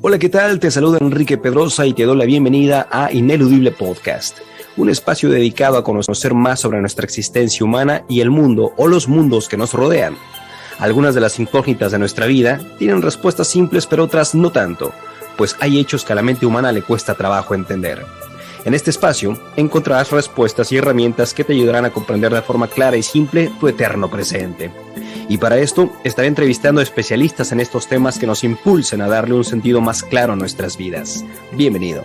Hola, ¿qué tal? Te saluda Enrique Pedrosa y te doy la bienvenida a Ineludible Podcast, un espacio dedicado a conocer más sobre nuestra existencia humana y el mundo o los mundos que nos rodean. Algunas de las incógnitas de nuestra vida tienen respuestas simples, pero otras no tanto, pues hay hechos que a la mente humana le cuesta trabajo entender. En este espacio encontrarás respuestas y herramientas que te ayudarán a comprender de forma clara y simple tu eterno presente. Y para esto estaré entrevistando a especialistas en estos temas que nos impulsen a darle un sentido más claro a nuestras vidas. Bienvenido.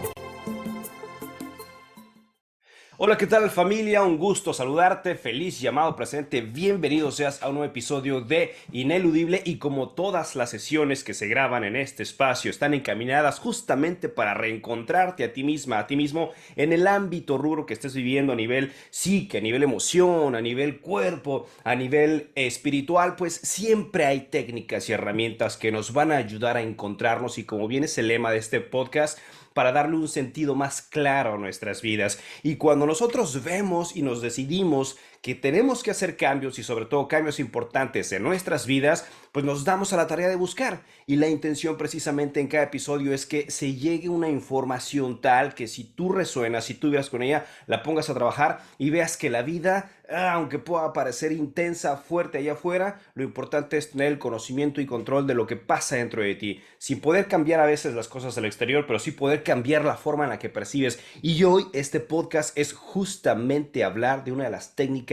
Hola, ¿qué tal, familia? Un gusto saludarte, feliz llamado presente, bienvenido seas a un nuevo episodio de Ineludible. Y como todas las sesiones que se graban en este espacio están encaminadas justamente para reencontrarte a ti misma, a ti mismo en el ámbito rubro que estés viviendo a nivel psique, a nivel emoción, a nivel cuerpo, a nivel espiritual, pues siempre hay técnicas y herramientas que nos van a ayudar a encontrarnos, y como bien es el lema de este podcast, para darle un sentido más claro a nuestras vidas. Y cuando nosotros vemos y nos decidimos que tenemos que hacer cambios, y sobre todo cambios importantes en nuestras vidas, pues nos damos a la tarea de buscar. Y la intención precisamente en cada episodio es que se llegue una información tal que si tú resuenas, si tú vivas con ella, la pongas a trabajar y veas que la vida, aunque pueda parecer intensa, fuerte allá afuera, lo importante es tener el conocimiento y control de lo que pasa dentro de ti, sin poder cambiar a veces las cosas del exterior, pero sí poder cambiar la forma en la que percibes. Y hoy este podcast es justamente hablar de una de las técnicas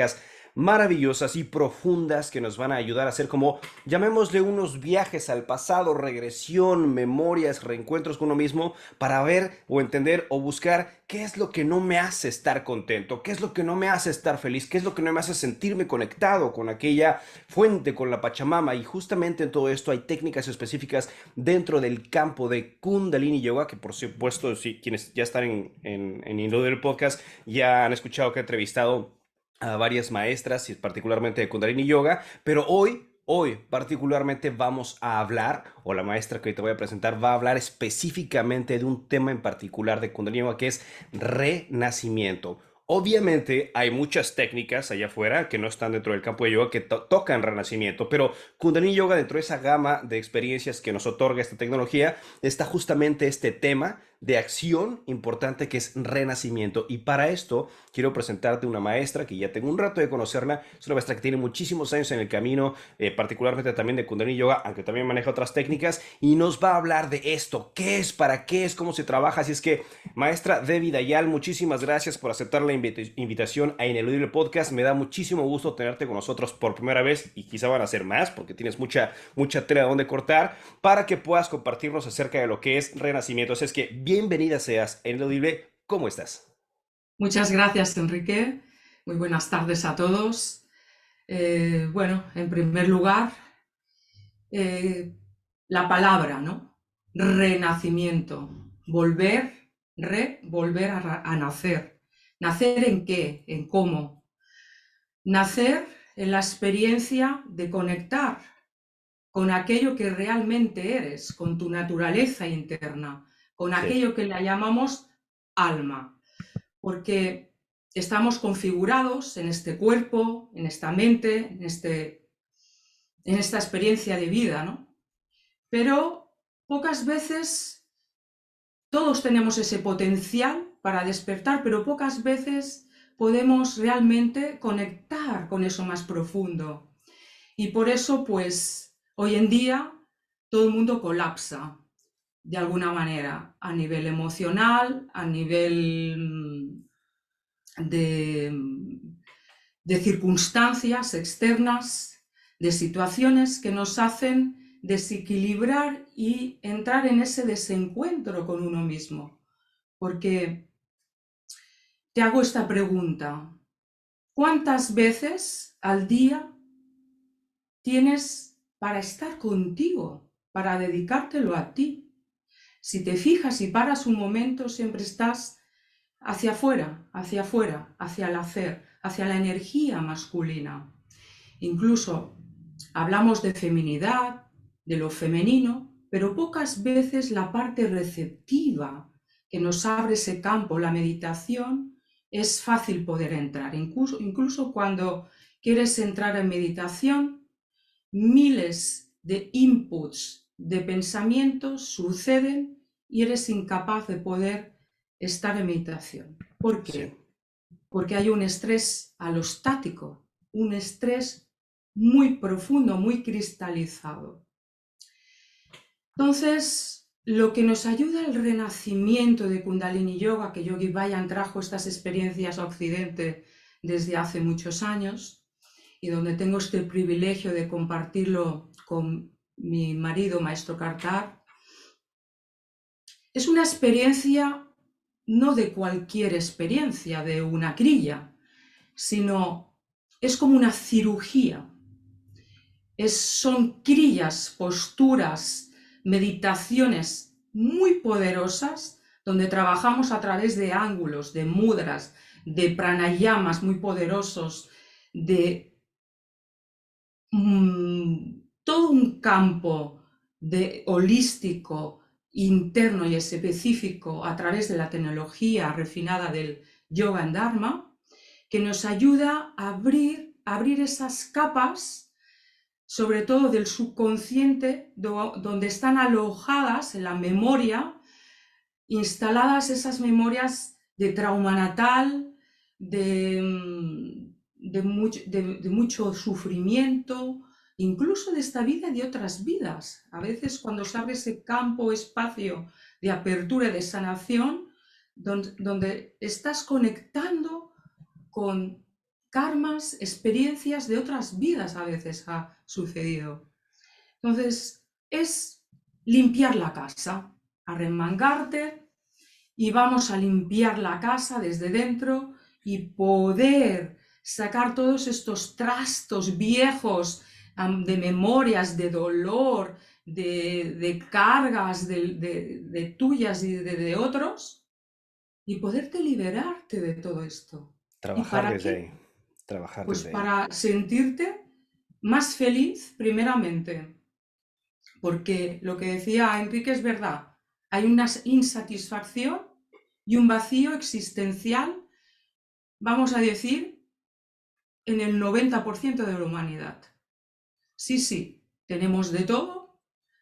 maravillosas y profundas que nos van a ayudar a hacer, como llamémosle, unos viajes al pasado, regresión, memorias, reencuentros con uno mismo, para ver o entender o buscar qué es lo que no me hace estar contento, qué es lo que no me hace estar feliz, qué es lo que no me hace sentirme conectado con aquella fuente, con la Pachamama. Y justamente en todo esto hay técnicas específicas dentro del campo de Kundalini Yoga, que por supuesto, si quienes ya están en Ineludible Podcast ya han escuchado que he entrevistado a varias maestras, y particularmente de Kundalini Yoga, pero hoy particularmente vamos a hablar, o la maestra que hoy te voy a presentar va a hablar específicamente de un tema en particular de Kundalini Yoga, que es renacimiento. Obviamente hay muchas técnicas allá afuera que no están dentro del campo de yoga que tocan renacimiento, pero Kundalini Yoga, dentro de esa gama de experiencias que nos otorga esta tecnología, está justamente este tema de acción importante que es renacimiento. Y para esto quiero presentarte una maestra que ya tengo un rato de conocerla. Es una maestra que tiene muchísimos años en el camino, particularmente también de Kundalini Yoga, aunque también maneja otras técnicas, y nos va a hablar de esto: qué es, para qué es, cómo se trabaja. Así es que, maestra Debbie Dayal, muchísimas gracias por aceptar la invitación a Ineludible Podcast. Me da muchísimo gusto tenerte con nosotros por primera vez, y quizá van a ser más porque tienes mucha tela de donde cortar, para que puedas compartirnos acerca de lo que es renacimiento. Así es que bienvenida seas, Ineludible. ¿Cómo estás? Muchas gracias, Enrique. Muy buenas tardes a todos. Bueno, en primer lugar, eh, la palabra, ¿no? Renacimiento. Volver a nacer. ¿Nacer en qué? ¿En cómo? Nacer en la experiencia de conectar con aquello que realmente eres, con tu naturaleza interna, con Sí. aquello que le llamamos alma. Porque estamos configurados en este cuerpo, en esta mente, en esta experiencia de vida, ¿no? Pero pocas veces todos tenemos ese potencial para despertar, pero pocas veces podemos realmente conectar con eso más profundo. Y por eso, pues, hoy en día todo el mundo colapsa de alguna manera, a nivel emocional, a nivel de, de circunstancias externas, de situaciones que nos hacen desequilibrar y entrar en ese desencuentro con uno mismo. Porque te hago esta pregunta: ¿cuántas veces al día tienes para estar contigo, para dedicártelo a ti? Si te fijas y paras un momento, siempre estás hacia afuera, hacia el hacer, hacia la energía masculina. Incluso hablamos de feminidad, de lo femenino, pero pocas veces la parte receptiva que nos abre ese campo, la meditación, es fácil poder entrar. Incluso cuando quieres entrar en meditación, miles de inputs, de pensamientos suceden y eres incapaz de poder estar en meditación. ¿Por Sí. qué? Porque hay un estrés alostático, un estrés muy profundo, muy cristalizado. Entonces, lo que nos ayuda al renacimiento de Kundalini Yoga, que Yogi Bhayan trajo estas experiencias a Occidente desde hace muchos años, y donde tengo este privilegio de compartirlo con mi marido, Maestro Kartar, es una experiencia no de cualquier experiencia, de una grilla, sino es como una cirugía. Son crillas, posturas, meditaciones muy poderosas, donde trabajamos a través de ángulos, de mudras, de pranayamas muy poderosos, de todo un campo holístico, interno y específico a través de la tecnología refinada del yoga en Dharma, que nos ayuda a abrir esas capas, sobre todo del subconsciente, donde están alojadas en la memoria, instaladas esas memorias de trauma natal, de mucho sufrimiento, incluso de esta vida y de otras vidas. A veces cuando se abre ese campo, espacio de apertura y de sanación, donde estás conectando con karmas, experiencias de otras vidas, a veces ha sucedido. Entonces, es limpiar la casa, arremangarte y vamos a limpiar la casa desde dentro y poder sacar todos estos trastos viejos de memorias, de dolor, de cargas de tuyas y de otros, y poderte liberarte de todo esto. ¿Y Trabajar para desde qué? ahí. Trabajar Pues desde ahí. para sentirte más feliz, primeramente, porque lo que decía Enrique es verdad, hay una insatisfacción y un vacío existencial, vamos a decir, en el 90% de la humanidad. Sí, sí, tenemos de todo,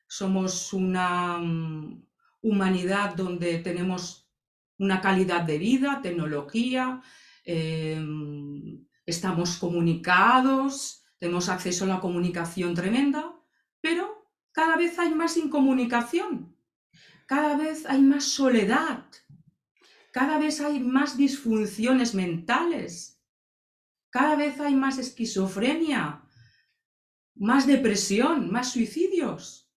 somos una humanidad donde tenemos una calidad de vida, tecnología, estamos comunicados, tenemos acceso a la comunicación tremenda, pero cada vez hay más incomunicación, cada vez hay más soledad, cada vez hay más disfunciones mentales, cada vez hay más esquizofrenia, más depresión, más suicidios.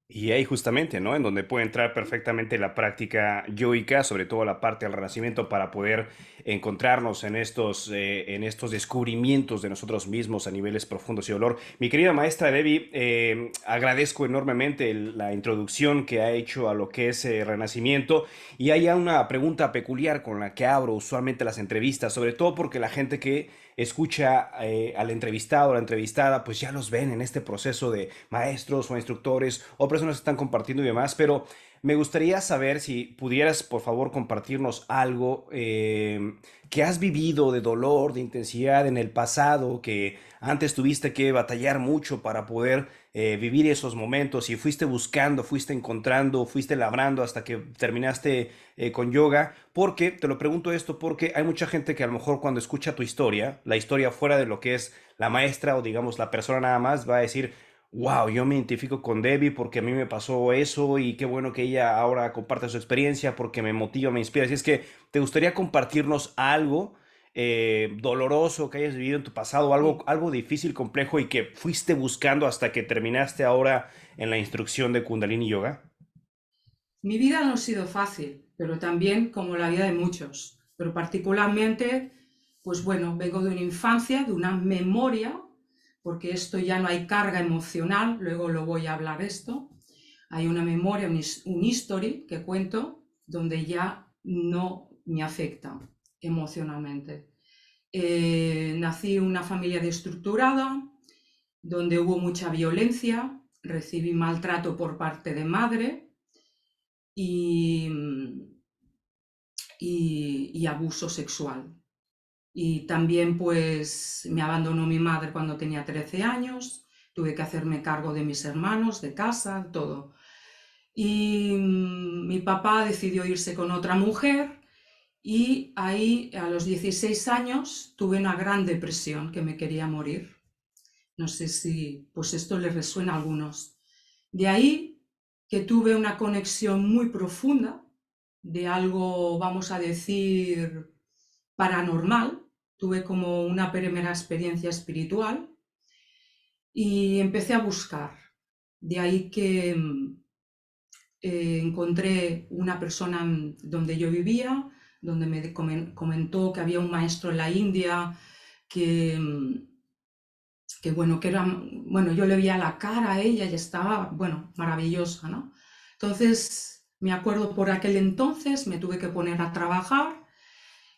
Y ahí justamente, ¿no? En donde puede entrar perfectamente la práctica yoica, sobre todo la parte del renacimiento, para poder encontrarnos en estos descubrimientos de nosotros mismos a niveles profundos y dolor. Mi querida maestra Debbie, agradezco enormemente la introducción que ha hecho a lo que es renacimiento. Y hay una pregunta peculiar con la que abro usualmente las entrevistas, sobre todo porque la gente que escucha al entrevistado o la entrevistada, pues ya los ven en este proceso de maestros o instructores o personas que están compartiendo y demás, pero me gustaría saber si pudieras, por favor, compartirnos algo que has vivido de dolor, de intensidad en el pasado, que antes tuviste que batallar mucho para poder vivir esos momentos y fuiste buscando, fuiste encontrando, fuiste labrando hasta que terminaste con yoga. Porque, te lo pregunto esto, porque hay mucha gente que a lo mejor cuando escucha tu historia, la historia fuera de lo que es la maestra o digamos la persona nada más, va a decir, wow, yo me identifico con Debbie porque a mí me pasó eso y qué bueno que ella ahora comparte su experiencia porque me motiva, me inspira. Así es que, ¿te gustaría compartirnos algo doloroso que hayas vivido en tu pasado, Sí. algo difícil, complejo y que fuiste buscando hasta que terminaste ahora en la instrucción de Kundalini Yoga? Mi vida no ha sido fácil, pero también como la vida de muchos. Pero particularmente, pues bueno, vengo de una infancia, de una memoria, porque esto ya no hay carga emocional, luego lo voy a hablar esto. Hay una memoria, un history que cuento, donde ya no me afecta emocionalmente. Nací en una familia destructurada, donde hubo mucha violencia, recibí maltrato por parte de madre, y, y abuso sexual. Y también pues me abandonó mi madre cuando tenía 13 años, tuve que hacerme cargo de mis hermanos, de casa, todo. y mi papá decidió irse con otra mujer y ahí a los 16 años tuve una gran depresión que me quería morir. No sé si pues esto les resuena a algunos. De ahí que tuve una conexión muy profunda de algo, vamos a decir, paranormal. Tuve como una primera experiencia espiritual y empecé a buscar. De ahí que encontré una persona donde yo vivía, donde me comentó que había un maestro en la India que, bueno, bueno, yo le veía la cara a ella y estaba, bueno, maravillosa, ¿no? Entonces, me acuerdo por aquel entonces me tuve que poner a trabajar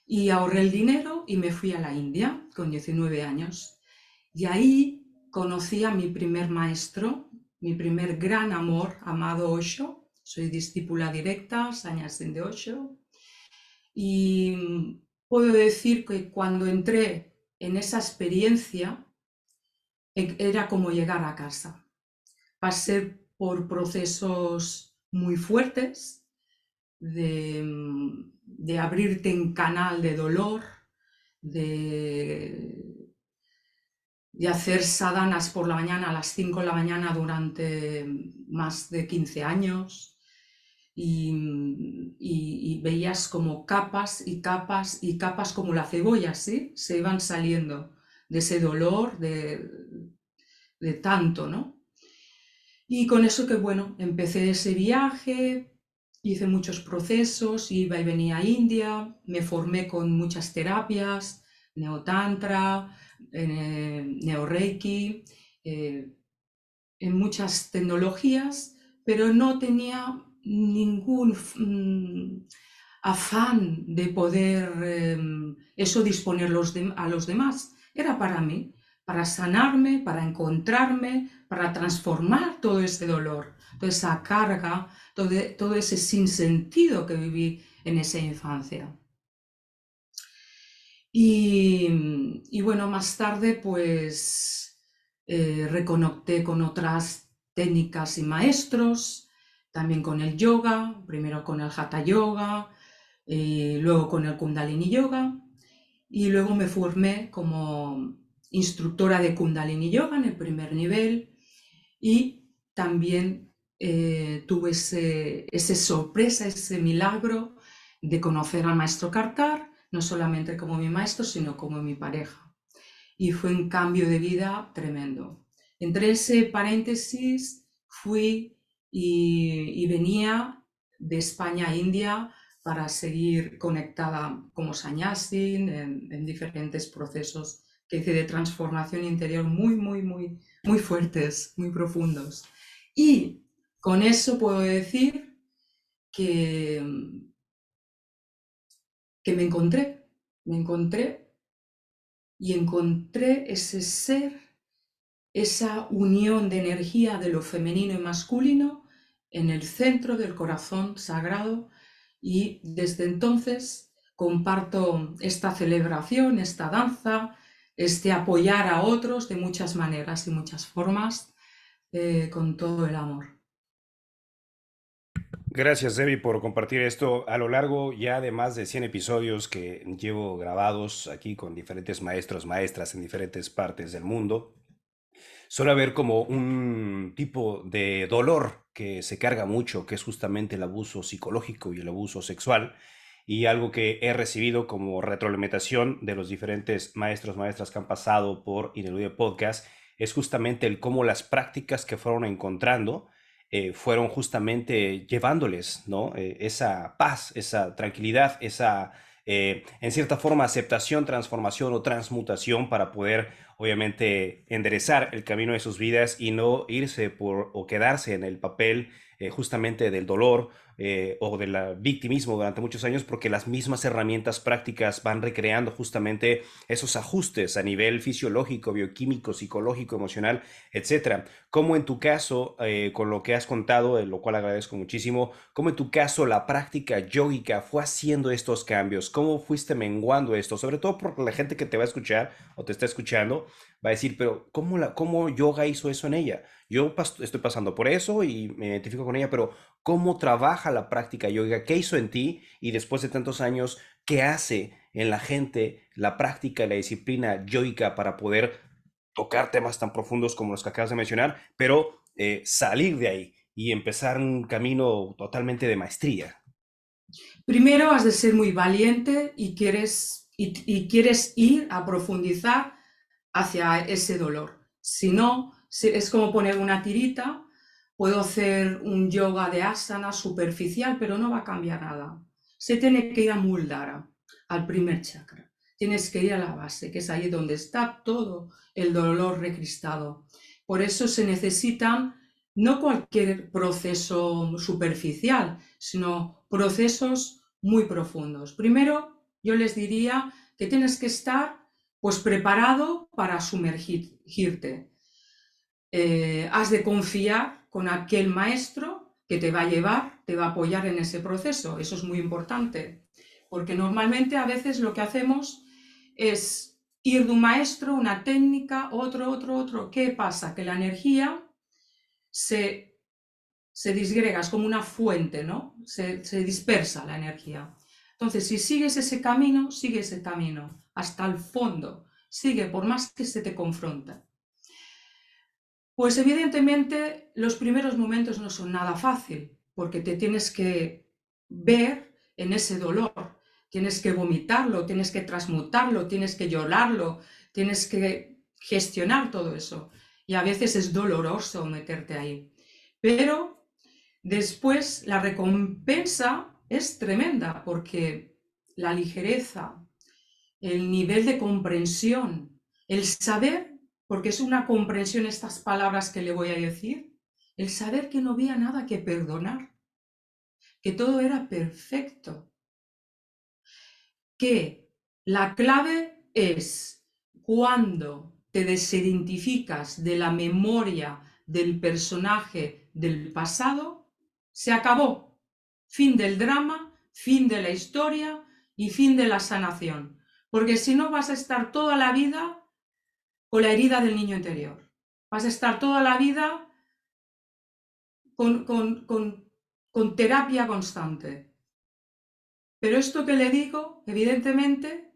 y ahorré el dinero y me fui a la India con 19 años. Y ahí conocí a mi primer maestro, mi primer gran amor, Amado Osho. Soy discípula directa, Sanyasin de Osho. Y puedo decir que cuando entré en esa experiencia, era como llegar a casa. Pasé por procesos muy fuertes de abrirte en canal de dolor, de, de hacer sadhanas por la mañana a las 5 de la mañana durante más de 15 años y veías como capas y capas y capas como la cebolla, ¿sí? Se iban saliendo de ese dolor, de tanto, ¿no? Y con eso que, bueno, empecé ese viaje, hice muchos procesos, iba y venía a India, me formé con muchas terapias, neotantra, neoreiki, en muchas tecnologías, pero no tenía ningún afán de poder eso disponer a los demás. Era para mí, para sanarme, para encontrarme, para transformar todo ese dolor, toda esa carga, todo ese sinsentido que viví en esa infancia. Y bueno, más tarde pues reconecté con otras técnicas y maestros, también con el yoga, primero con el Hatha Yoga, luego con el Kundalini Yoga, y luego me formé como instructora de Kundalini Yoga en el primer nivel y también tuve ese sorpresa, ese milagro de conocer al maestro Kartar, no solamente como mi maestro, sino como mi pareja. Y fue un cambio de vida tremendo. Entre ese paréntesis fui y venía de España a India para seguir conectada como sannyasin en diferentes procesos que hice de transformación interior muy, muy, muy, muy fuertes, muy profundos. Y con eso puedo decir que, que me encontré y encontré ese ser, esa unión de energía de lo femenino y masculino en el centro del corazón sagrado y desde entonces comparto esta celebración, esta danza, este apoyar a otros de muchas maneras y muchas formas con todo el amor. Gracias, Debbie, por compartir esto. A lo largo ya de más de 100 episodios que llevo grabados aquí con diferentes maestros, maestras en diferentes partes del mundo, suele haber como un tipo de dolor que se carga mucho, que es justamente el abuso psicológico y el abuso sexual. Y algo que he recibido como retroalimentación de los diferentes maestros, maestras que han pasado por Ineludible Podcast es justamente el cómo las prácticas que fueron encontrando fueron justamente llevándoles, ¿no? Esa paz, esa tranquilidad, esa, en cierta forma, aceptación, transformación o transmutación para poder obviamente enderezar el camino de sus vidas y no irse por o quedarse en el papel justamente del dolor o del victimismo durante muchos años, porque las mismas herramientas prácticas van recreando justamente esos ajustes a nivel fisiológico, bioquímico, psicológico, emocional, etcétera. Como en tu caso, con lo que has contado, de lo cual agradezco muchísimo, cómo en tu caso la práctica yógica fue haciendo estos cambios, cómo fuiste menguando esto, sobre todo porque la gente que te va a escuchar o te está escuchando va a decir, pero ¿cómo yoga hizo eso en ella? yo estoy pasando por eso y me identifico con ella, pero ¿cómo trabaja la práctica yoga? ¿Qué hizo en ti? Y después de tantos años, ¿qué hace en la gente la práctica, la disciplina yoica para poder tocar temas tan profundos como los que acabas de mencionar, pero salir de ahí y empezar un camino totalmente de maestría? Primero has de ser muy valiente y quieres ir a profundizar hacia ese dolor. Si no, es como poner una tirita, puedo hacer un yoga de asana superficial, pero no va a cambiar nada. Se tiene que ir a Muladhara, al primer chakra. Tienes que ir a la base, que es ahí donde está todo el dolor recristado. Por eso se necesitan no cualquier proceso superficial, sino procesos muy profundos. Primero, yo les diría que tienes que estar pues preparado para sumergirte. Has de confiar con aquel maestro que te va a llevar, te va a apoyar en ese proceso. Eso es muy importante, porque normalmente a veces lo que hacemos es ir de un maestro, una técnica, otro. ¿Qué pasa? Que la energía se disgrega, es como una fuente, ¿no? Se dispersa la energía. Entonces, si sigue ese camino hasta el fondo, sigue por más que se te confronta. Pues evidentemente los primeros momentos no son nada fácil, porque te tienes que ver en ese dolor, tienes que vomitarlo, tienes que transmutarlo, tienes que llorarlo, tienes que gestionar todo eso. Y a veces es doloroso meterte ahí. Pero después la recompensa es tremenda, porque la ligereza, el nivel de comprensión, el saber, porque es una comprensión estas palabras que le voy a decir, el saber que no había nada que perdonar, que todo era perfecto, que la clave es cuando te desidentificas de la memoria del personaje del pasado, se acabó. Fin del drama, fin de la historia y fin de la sanación. Porque si no vas a estar toda la vida con la herida del niño interior. Vas a estar toda la vida con terapia constante. Pero esto que le digo, evidentemente,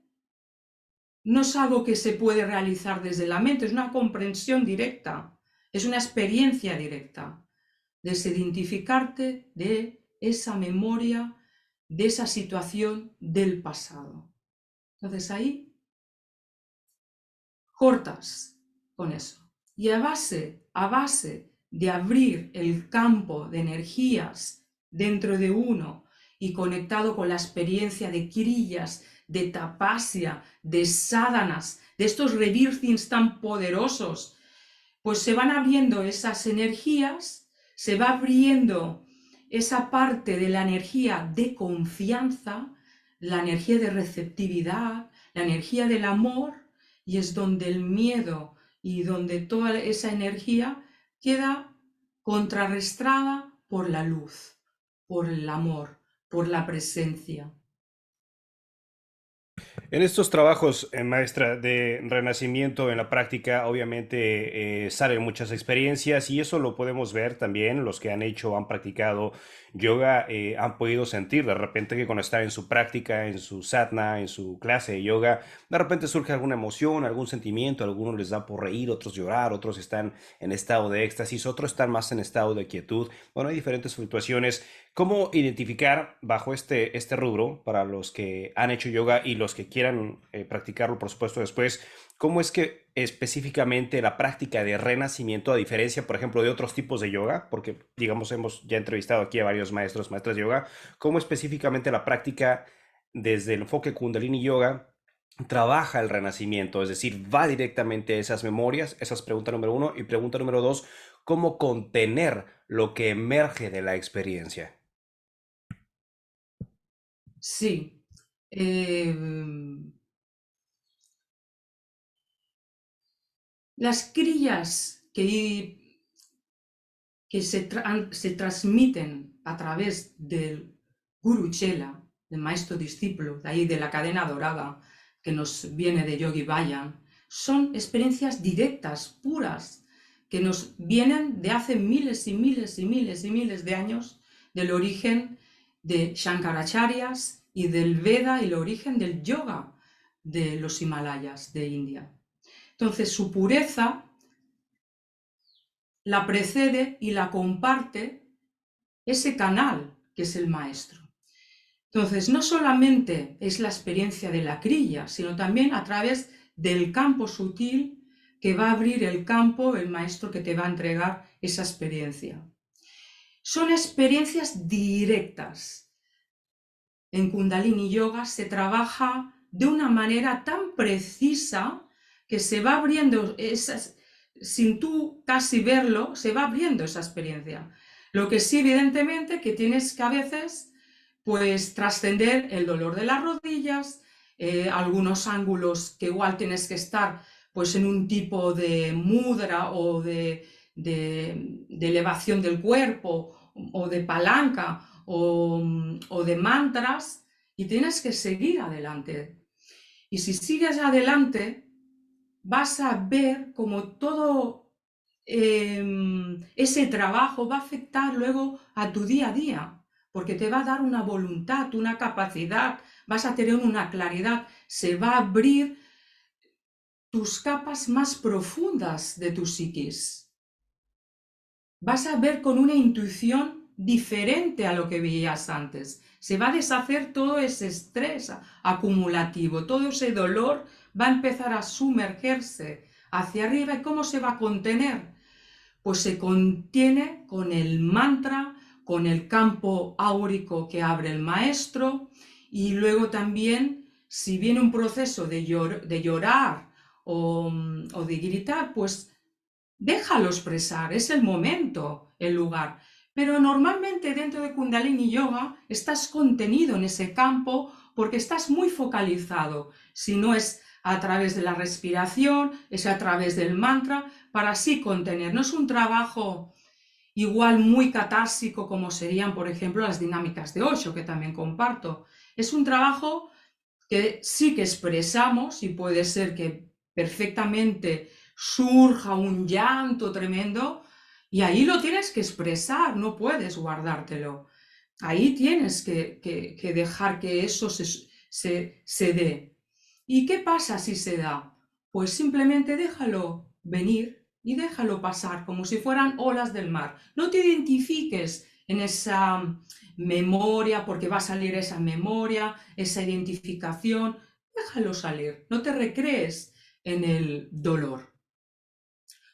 no es algo que se puede realizar desde la mente, es una comprensión directa, es una experiencia directa. Desidentificarte de esa memoria, de esa situación del pasado. Entonces ahí cortas con eso. Y a base de abrir el campo de energías dentro de uno y conectado con la experiencia de kriyas, de tapasya, de sadhanas, de estos rebirthings tan poderosos, pues se van abriendo esas energías, se va abriendo esa parte de la energía de confianza, la energía de receptividad, la energía del amor, y es donde el miedo y donde toda esa energía queda contrarrestada por la luz, por el amor, por la presencia. En estos trabajos, maestra, de renacimiento en la práctica, obviamente salen muchas experiencias y eso lo podemos ver también. Los que han hecho, han practicado yoga, han podido sentir de repente que cuando están en su práctica, en su sadhana, en su clase de yoga, de repente surge alguna emoción, algún sentimiento, a algunos les da por reír, otros llorar, otros están en estado de éxtasis, otros están más en estado de quietud. Bueno, hay diferentes fluctuaciones. ¿Cómo identificar bajo este rubro, para los que han hecho yoga y los que quieran practicarlo, por supuesto, después, cómo es que específicamente la práctica de renacimiento, a diferencia, por ejemplo, de otros tipos de yoga, porque, digamos, hemos ya entrevistado aquí a varios maestros, maestras de yoga, cómo específicamente la práctica desde el enfoque Kundalini Yoga trabaja el renacimiento, es decir, va directamente a esas memorias? Esa es pregunta número uno. Y pregunta número dos, ¿cómo contener lo que emerge de la experiencia? Sí. Eh, las crías que se transmiten a través del Guru Chela, del maestro discípulo, de ahí de la cadena dorada que nos viene de Yogi Bayan, son experiencias directas, puras, que nos vienen de hace miles y miles y miles y miles de años, del origen de Shankaracharyas y del Veda y el origen del yoga de los Himalayas de India. Entonces, su pureza la precede y la comparte ese canal que es el maestro. Entonces, no solamente es la experiencia de la crilla, sino también a través del campo sutil que va a abrir el campo, el maestro que te va a entregar esa experiencia. Son experiencias directas. En Kundalini Yoga se trabaja de una manera tan precisa que se va abriendo sin tú casi verlo, se va abriendo esa experiencia. Lo que sí, evidentemente, que tienes que a veces pues trascender el dolor de las rodillas, algunos ángulos que igual tienes que estar pues en un tipo de mudra o de elevación del cuerpo o de palanca o de mantras, y tienes que seguir adelante. Y si sigues adelante, vas a ver como todo ese trabajo va a afectar luego a tu día a día, porque te va a dar una voluntad, una capacidad, vas a tener una claridad, se va a abrir tus capas más profundas de tu psiquis. Vas a ver con una intuición diferente a lo que veías antes. Se va a deshacer todo ese estrés acumulativo, todo ese dolor va a empezar a sumergerse hacia arriba. ¿Y cómo se va a contener? Pues se contiene con el mantra, con el campo áurico que abre el maestro, y luego también, si viene un proceso de llorar o de gritar, pues déjalo expresar, es el momento, el lugar. Pero normalmente dentro de Kundalini Yoga estás contenido en ese campo porque estás muy focalizado. Si no es a través de la respiración, es a través del mantra, para así contener. No es un trabajo igual muy catársico como serían, por ejemplo, las dinámicas de Osho, que también comparto. Es un trabajo que sí que expresamos y puede ser que perfectamente surja un llanto tremendo y ahí lo tienes que expresar, no puedes guardártelo. Ahí tienes que dejar que eso se dé. ¿Y qué pasa si se da? Pues simplemente déjalo venir y déjalo pasar como si fueran olas del mar. No te identifiques en esa memoria porque va a salir esa memoria, esa identificación. Déjalo salir, no te recrees en el dolor.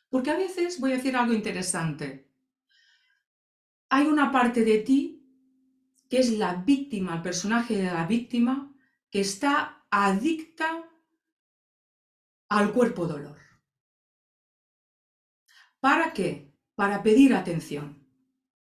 Porque a veces, voy a decir algo interesante, hay una parte de ti que es la víctima, el personaje de la víctima, que está adicta al cuerpo dolor. ¿Para qué? Para pedir atención.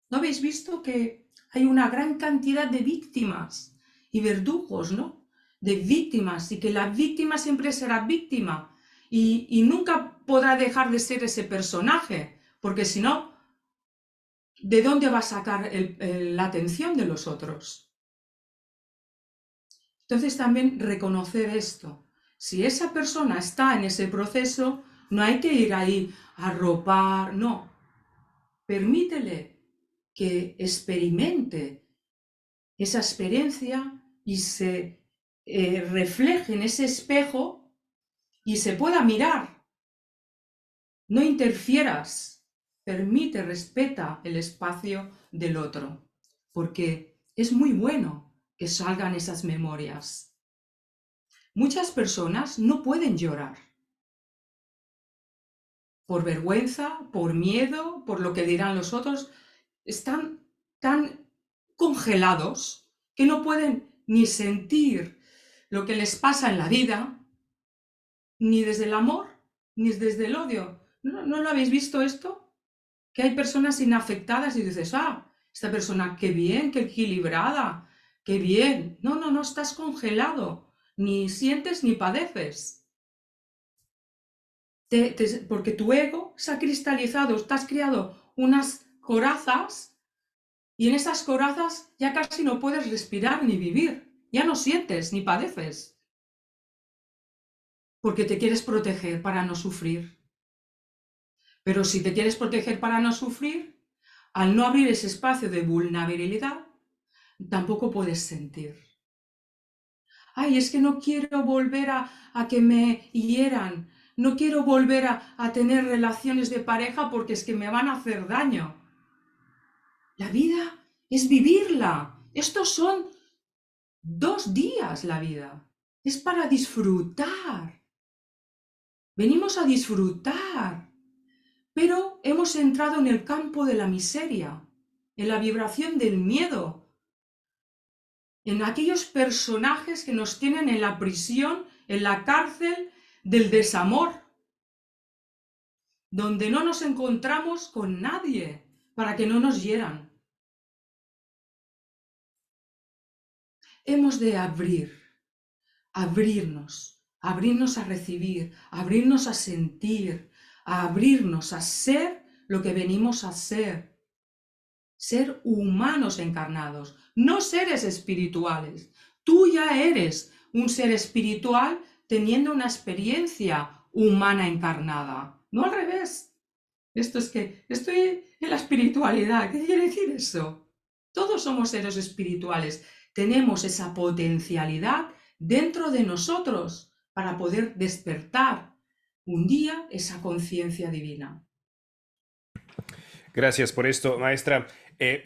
¿No habéis visto que hay una gran cantidad de víctimas y verdugos, ¿no? De víctimas, y que la víctima siempre será víctima y nunca podrá dejar de ser ese personaje, porque si no, ¿de dónde va a sacar la atención de los otros? Entonces también reconocer esto. Si esa persona está en ese proceso, no hay que ir ahí a arropar, no. Permítele que experimente esa experiencia y se refleje en ese espejo y se pueda mirar. No interfieras, permite, respeta el espacio del otro, porque es muy bueno que salgan esas memorias. Muchas personas no pueden llorar por vergüenza, por miedo, por lo que dirán los otros. Están tan congelados que no pueden ni sentir lo que les pasa en la vida, ni desde el amor, ni desde el odio. ¿No lo habéis visto esto? Que hay personas inafectadas y dices, esta persona, qué bien, qué equilibrada, qué bien. No, estás congelado, ni sientes ni padeces. Porque tu ego se ha cristalizado, te has creado unas corazas y en esas corazas ya casi no puedes respirar ni vivir, ya no sientes ni padeces, porque te quieres proteger para no sufrir. Pero si te quieres proteger para no sufrir, al no abrir ese espacio de vulnerabilidad, tampoco puedes sentir. Ay, es que no quiero volver a que me hieran, no quiero volver a tener relaciones de pareja porque es que me van a hacer daño. La vida es vivirla. Estos son 2 días la vida. Es para disfrutar. Venimos a disfrutar. Pero hemos entrado en el campo de la miseria, en la vibración del miedo, en aquellos personajes que nos tienen en la prisión, en la cárcel del desamor, donde no nos encontramos con nadie para que no nos hieran. Hemos de abrirnos a recibir, abrirnos a sentir, a abrirnos a ser lo que venimos a ser. Ser humanos encarnados, no seres espirituales. Tú ya eres un ser espiritual teniendo una experiencia humana encarnada, no al revés. Esto es que estoy en la espiritualidad. ¿Qué quiere decir eso? Todos somos seres espirituales. Tenemos esa potencialidad dentro de nosotros para poder despertar un día esa conciencia divina. Gracias por esto, maestra.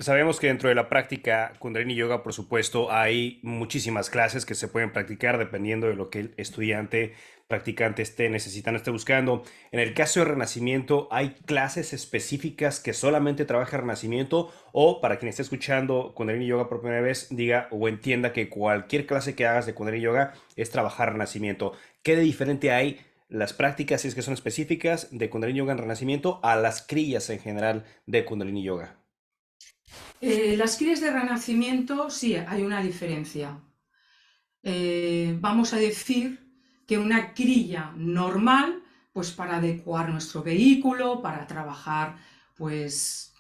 Sabemos que dentro de la práctica Kundalini Yoga, por supuesto, hay muchísimas clases que se pueden practicar dependiendo de lo que el estudiante, practicante esté buscando. En el caso de Renacimiento, ¿hay clases específicas que solamente trabaja Renacimiento? O para quien esté escuchando Kundalini Yoga por primera vez, diga o entienda que cualquier clase que hagas de Kundalini Yoga es trabajar Renacimiento. ¿Qué de diferente hay las prácticas, si es que son específicas, de Kundalini Yoga en Renacimiento a las crillas en general de Kundalini Yoga? Las crías de renacimiento, sí, hay una diferencia. Vamos a decir que una crilla normal, pues para adecuar nuestro vehículo, para trabajar, pues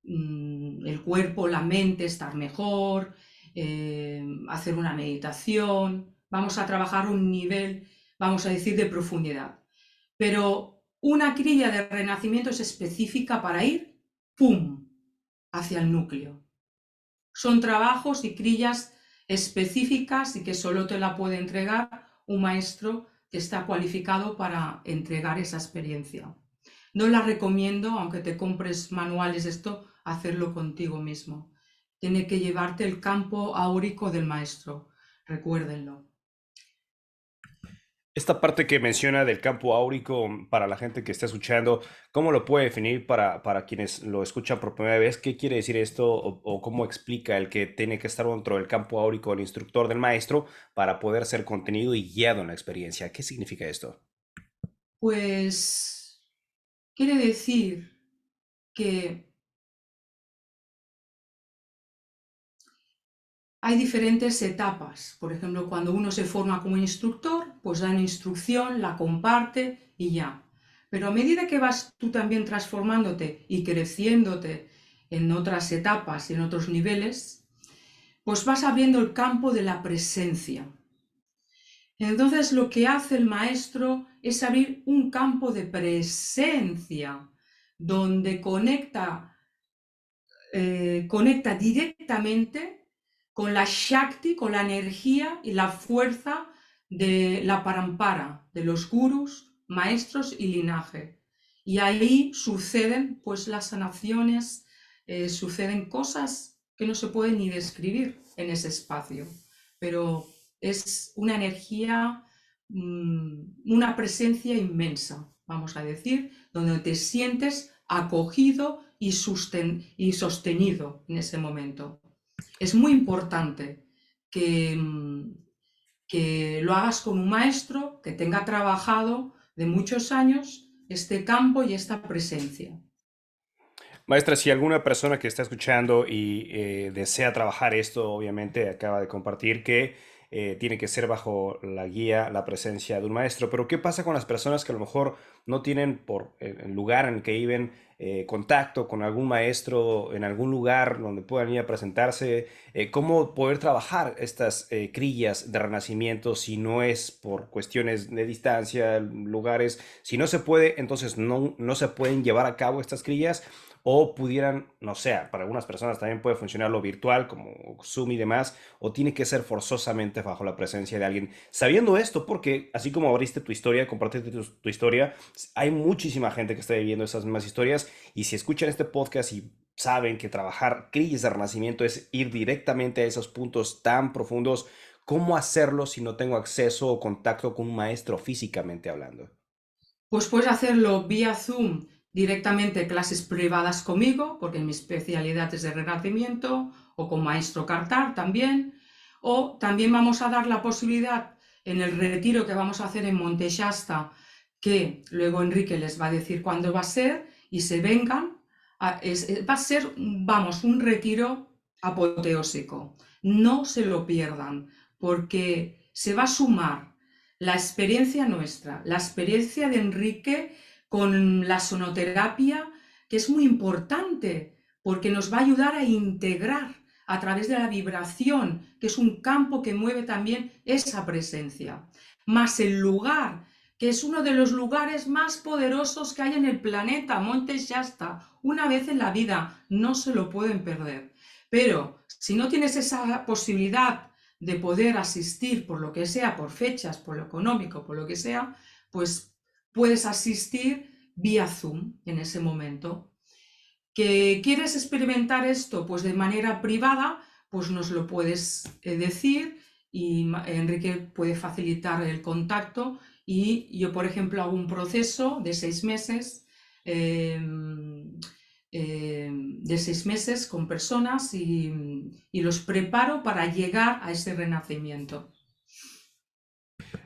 el cuerpo, la mente, estar mejor, hacer una meditación, vamos a trabajar un nivel, vamos a decir, de profundidad. Pero una crilla de renacimiento es específica para ir, ¡pum!, hacia el núcleo. Son trabajos y crillas específicas y que solo te la puede entregar un maestro que está cualificado para entregar esa experiencia. No la recomiendo, aunque te compres manuales de esto, hacerlo contigo mismo. Tiene que llevarte el campo áurico del maestro, recuérdenlo. Esta parte que menciona del campo áurico, para la gente que está escuchando, ¿cómo lo puede definir para quienes lo escuchan por primera vez? ¿Qué quiere decir esto o cómo explica el que tiene que estar dentro del campo áurico del instructor, del maestro, para poder ser contenido y guiado en la experiencia? ¿Qué significa esto? Pues quiere decir que hay diferentes etapas. Por ejemplo, cuando uno se forma como instructor, pues da una instrucción, la comparte y ya. Pero a medida que vas tú también transformándote y creciéndote en otras etapas y en otros niveles, pues vas abriendo el campo de la presencia. Entonces lo que hace el maestro es abrir un campo de presencia donde conecta directamente con la Shakti, con la energía y la fuerza de la Parampara, de los gurus, maestros y linaje. Y ahí suceden pues las sanaciones, suceden cosas que no se pueden ni describir en ese espacio, pero es una energía, una presencia inmensa, vamos a decir, donde te sientes acogido y sostenido en ese momento. Es muy importante que, que lo hagas con un maestro que tenga trabajado de muchos años este campo y esta presencia. Maestra, si alguna persona que está escuchando y desea trabajar esto, obviamente acaba de compartir que tiene que ser bajo la guía, la presencia de un maestro. Pero ¿qué pasa con las personas que a lo mejor no tienen por el lugar en el que viven contacto con algún maestro en algún lugar donde puedan ir a presentarse? ¿Cómo poder trabajar estas crillas de renacimiento si no es por cuestiones de distancia, lugares? Si no se puede, entonces no se pueden llevar a cabo estas crillas, o pudieran, no sé, para algunas personas también puede funcionar lo virtual como Zoom y demás, o tiene que ser forzosamente bajo la presencia de alguien. Sabiendo esto, porque así como abriste tu historia, compartiste tu historia, hay muchísima gente que está viviendo esas mismas historias, y si escuchan este podcast y saben que trabajar crisis de renacimiento es ir directamente a esos puntos tan profundos, ¿cómo hacerlo si no tengo acceso o contacto con un maestro físicamente hablando? Pues puedes hacerlo vía Zoom, directamente clases privadas conmigo, porque mi especialidad es de renacimiento, o con maestro Cartar también, o también vamos a dar la posibilidad en el retiro que vamos a hacer en Monte Shasta, que luego Enrique les va a decir cuándo va a ser, y se vengan, va a ser, vamos, un retiro apoteósico. No se lo pierdan, porque se va a sumar la experiencia nuestra, la experiencia de Enrique con la sonoterapia, que es muy importante porque nos va a ayudar a integrar a través de la vibración, que es un campo que mueve también esa presencia, más el lugar, que es uno de los lugares más poderosos que hay en el planeta, Monte Shasta, una vez en la vida, no se lo pueden perder. Pero si no tienes esa posibilidad de poder asistir por lo que sea, por fechas, por lo económico, por lo que sea, pues puedes asistir vía Zoom en ese momento. ¿Que quieres experimentar esto pues de manera privada? Pues nos lo puedes decir, y Enrique puede facilitar el contacto, y yo, por ejemplo, hago un proceso de 6 meses, de 6 meses con personas, y los preparo para llegar a ese renacimiento.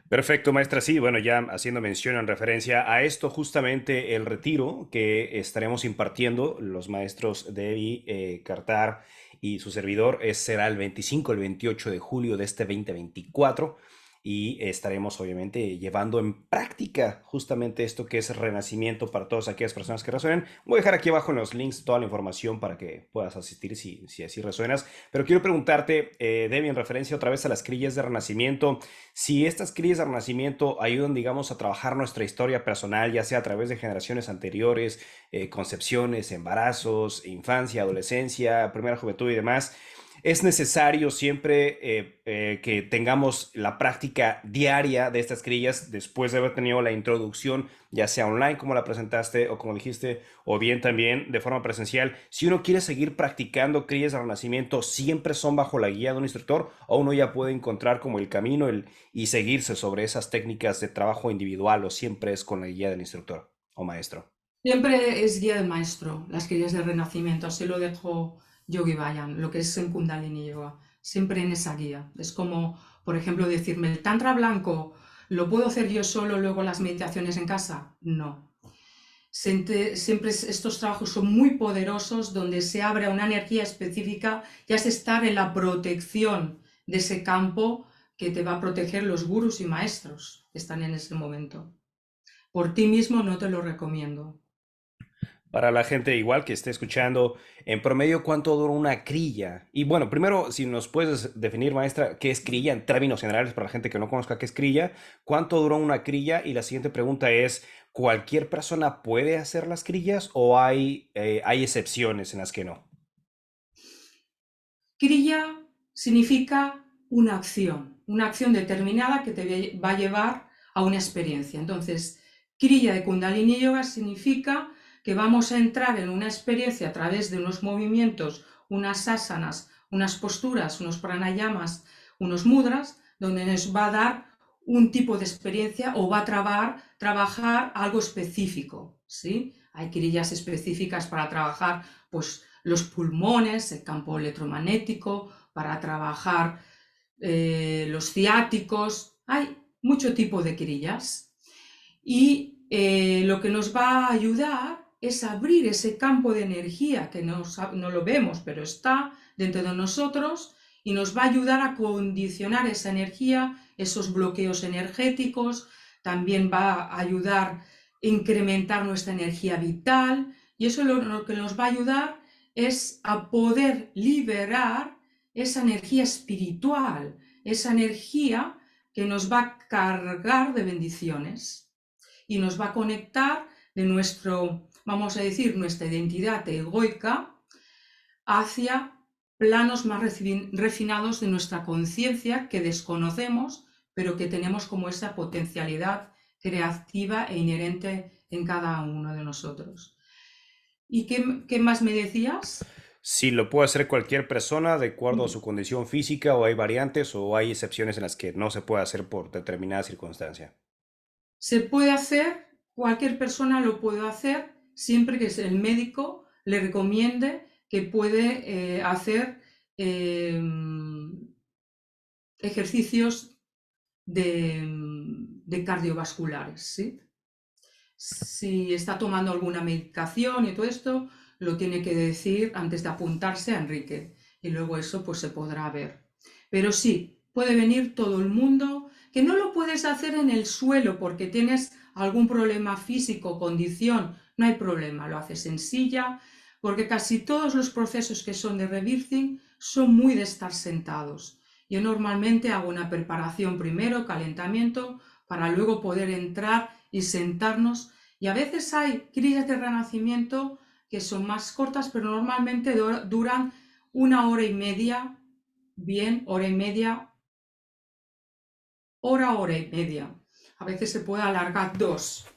Perfecto, maestra. Sí, bueno, ya haciendo mención en referencia a esto, justamente el retiro que estaremos impartiendo los maestros Debbie, Cartar y su servidor será el 25, el 28 de julio de este 2024, y estaremos obviamente llevando en práctica justamente esto que es renacimiento para todas aquellas personas que resuenen. Voy a dejar aquí abajo en los links toda la información para que puedas asistir si así resuenas. Pero quiero preguntarte, Debbie, en referencia otra vez a las crillas de renacimiento, si estas crisis de renacimiento ayudan, digamos, a trabajar nuestra historia personal, ya sea a través de generaciones anteriores, concepciones, embarazos, infancia, adolescencia, primera juventud y demás, es necesario siempre que tengamos la práctica diaria de estas crillas después de haber tenido la introducción, ya sea online como la presentaste o como dijiste, o bien también de forma presencial. Si uno quiere seguir practicando crillas de renacimiento, ¿siempre son bajo la guía de un instructor, o uno ya puede encontrar como el camino y seguirse sobre esas técnicas de trabajo individual, o siempre es con la guía del instructor o maestro? Siempre es guía del maestro, las crillas de renacimiento, así lo dejo Yogi Bayan, lo que es en Kundalini Yoga, siempre en esa guía. Es como, por ejemplo, decirme, el Tantra blanco, ¿lo puedo hacer yo solo luego las meditaciones en casa? No. Siempre estos trabajos son muy poderosos, donde se abre una energía específica, ya es estar en la protección de ese campo que te va a proteger los gurús y maestros que están en ese momento. Por ti mismo no te lo recomiendo. Para la gente igual que esté escuchando, en promedio, ¿cuánto dura una crilla? Y bueno, primero, si nos puedes definir, maestra, qué es crilla en términos generales para la gente que no conozca qué es crilla, ¿cuánto dura una crilla? Y la siguiente pregunta es, ¿cualquier persona puede hacer las crillas, o hay excepciones en las que no? Kriya significa una acción determinada que te va a llevar a una experiencia. Entonces, Kriya de Kundalini Yoga significa que vamos a entrar en una experiencia a través de unos movimientos, unas asanas, unas posturas, unos pranayamas, unos mudras, donde nos va a dar un tipo de experiencia, o va a trabajar algo específico, ¿sí? Hay kriyas específicas para trabajar, pues, los pulmones, el campo electromagnético, para trabajar los ciáticos. Hay mucho tipo de crillas, y lo que nos va a ayudar es abrir ese campo de energía que no lo vemos, pero está dentro de nosotros, y nos va a ayudar a condicionar esa energía, esos bloqueos energéticos, también va a ayudar a incrementar nuestra energía vital y eso lo que nos va a ayudar es a poder liberar esa energía espiritual, esa energía que nos va a cargar de bendiciones y nos va a conectar de nuestro, vamos a decir, nuestra identidad egoica hacia planos más refinados de nuestra conciencia que desconocemos, pero que tenemos como esa potencialidad creativa e inherente en cada uno de nosotros. ¿Y qué más me decías? Si lo puede hacer cualquier persona de acuerdo a su condición física, o hay variantes o hay excepciones en las que no se puede hacer por determinada circunstancia. Se puede hacer, cualquier persona lo puede hacer, siempre que el médico le recomiende que puede hacer ejercicios de cardiovasculares, ¿sí? Si está tomando alguna medicación y todo esto, lo tiene que decir antes de apuntarse a Enrique y luego eso pues se podrá ver. Pero sí, puede venir todo el mundo, que no lo puedes hacer en el suelo porque tienes algún problema físico, condición, no hay problema, lo haces en silla, porque casi todos los procesos que son de rebirthing son muy de estar sentados. Yo normalmente hago una preparación primero, calentamiento, para luego poder entrar y sentarnos. Y a veces hay crillas de renacimiento que son más cortas, pero normalmente duran 1 hora y media, bien, hora y media, hora y media. A veces se puede alargar 2.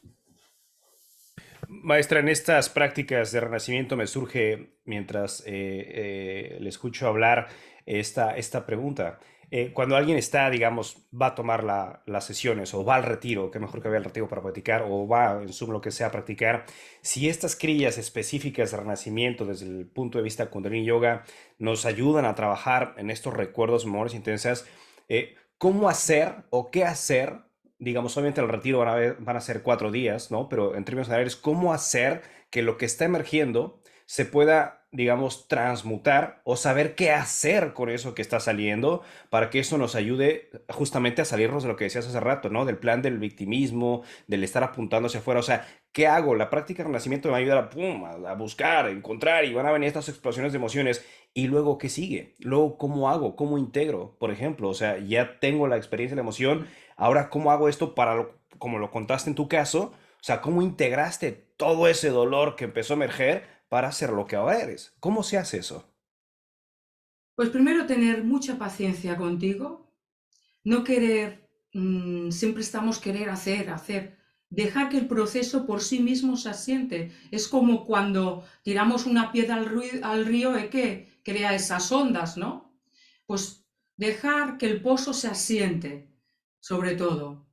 Maestra, en estas prácticas de renacimiento me surge, mientras le escucho hablar, esta pregunta. Cuando alguien está, digamos, va a tomar las sesiones o va al retiro, que mejor que vaya al retiro para practicar, o va en Zoom, lo que sea, a practicar, si estas crillas específicas de renacimiento desde el punto de vista Kundalini Yoga nos ayudan a trabajar en estos recuerdos, memorias intensas, ¿cómo hacer o qué hacer? Digamos, obviamente el retiro van a ser 4 días, ¿no? Pero en términos generales, ¿cómo hacer que lo que está emergiendo se pueda, digamos, transmutar o saber qué hacer con eso que está saliendo para que eso nos ayude justamente a salirnos de lo que decías hace rato, ¿no? Del plan del victimismo, del estar apuntando hacia afuera. O sea, ¿qué hago? La práctica de renacimiento me va a ayudar a, pum, a buscar, a encontrar y van a venir estas explosiones de emociones. Y luego, ¿qué sigue? Luego, ¿cómo hago? ¿Cómo integro? Por ejemplo, o sea, ya tengo la experiencia de la emoción. Ahora, ¿cómo hago esto para, como lo contaste en tu caso? O sea, ¿cómo integraste todo ese dolor que empezó a emerger para ser lo que ahora eres? ¿Cómo se hace eso? Pues primero tener mucha paciencia contigo, no querer, siempre estamos querer hacer, dejar que el proceso por sí mismo se asiente. Es como cuando tiramos una piedra al río y que crea esas ondas, ¿no? Pues dejar que el pozo se asiente, sobre todo.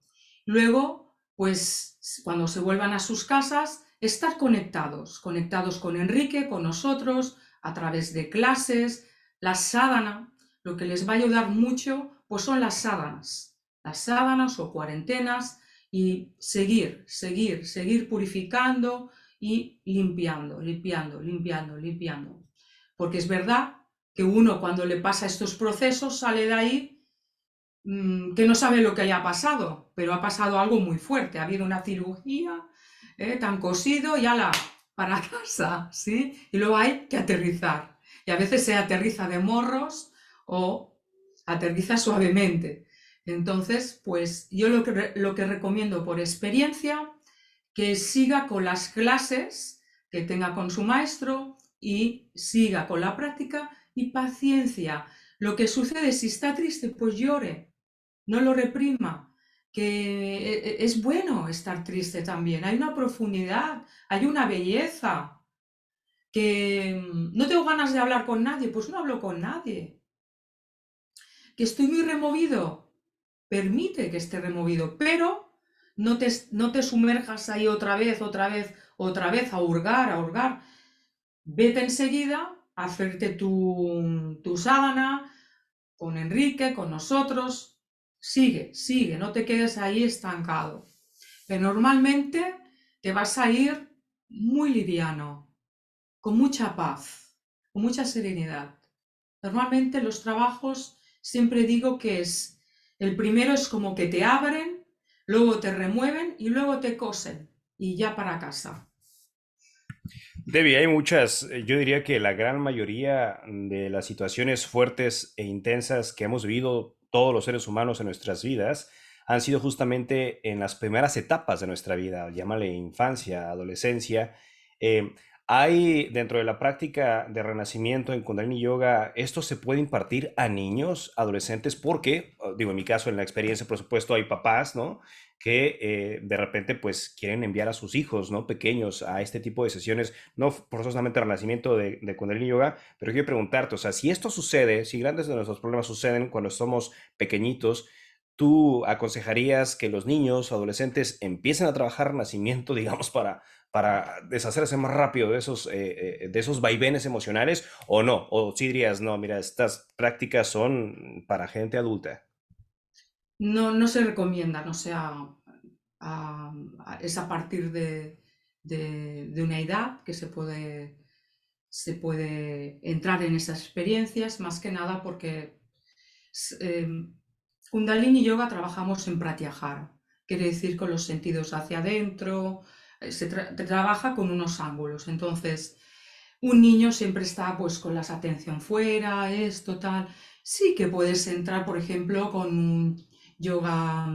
Luego, pues cuando se vuelvan a sus casas, estar conectados con Enrique, con nosotros, a través de clases, la sadhana, lo que les va a ayudar mucho, pues son las sábanas o cuarentenas y seguir purificando y limpiando. Porque es verdad que uno cuando le pasa estos procesos sale de ahí que no sabe lo que haya pasado, pero ha pasado algo muy fuerte, ha habido una cirugía, te han cosido y ala, para casa, ¿sí? Y luego hay que aterrizar. Y a veces se aterriza de morros o aterriza suavemente. Entonces, pues yo lo que recomiendo por experiencia, que siga con las clases que tenga con su maestro y siga con la práctica y paciencia. Lo que sucede, si está triste, pues llore, no lo reprima, que es bueno estar triste también, hay una profundidad, hay una belleza, que no tengo ganas de hablar con nadie, pues no hablo con nadie, que estoy muy removido, permite que esté removido, pero no te sumerjas ahí otra vez a hurgar, vete enseguida a hacerte tu sábana con Enrique, con nosotros, sigue, no te quedes ahí estancado. Pero normalmente te vas a ir muy liviano, con mucha paz, con mucha serenidad. Normalmente los trabajos siempre digo que el primero es como que te abren, luego te remueven y luego te cosen y ya para casa. Debbie, hay muchas, yo diría que la gran mayoría de las situaciones fuertes e intensas que hemos vivido todos los seres humanos en nuestras vidas han sido justamente en las primeras etapas de nuestra vida, llámale infancia, adolescencia. Eh, hay dentro de la práctica de renacimiento en Kundalini Yoga, esto se puede impartir a niños, adolescentes, porque, digo, en mi caso, en la experiencia, por supuesto, hay papás, ¿no? Que de repente pues quieren enviar a sus hijos, ¿no? Pequeños a este tipo de sesiones, no forzosamente renacimiento de Kundalini Yoga, pero quiero preguntarte, o sea, si esto sucede, si grandes de nuestros problemas suceden cuando somos pequeñitos, ¿tú aconsejarías que los niños o adolescentes empiecen a trabajar renacimiento, digamos, para deshacerse más rápido de esos vaivenes emocionales o no? O si dirías, no, mira, estas prácticas son para gente adulta. No, no se recomienda, no sea, es a partir de una edad que se puede entrar en esas experiencias, más que nada porque Kundalini Yoga trabajamos en Pratyahara, quiere decir con los sentidos hacia adentro, trabaja con unos ángulos. Entonces, un niño siempre está pues con la atención fuera, esto, tal. Sí que puedes entrar, por ejemplo, con un yoga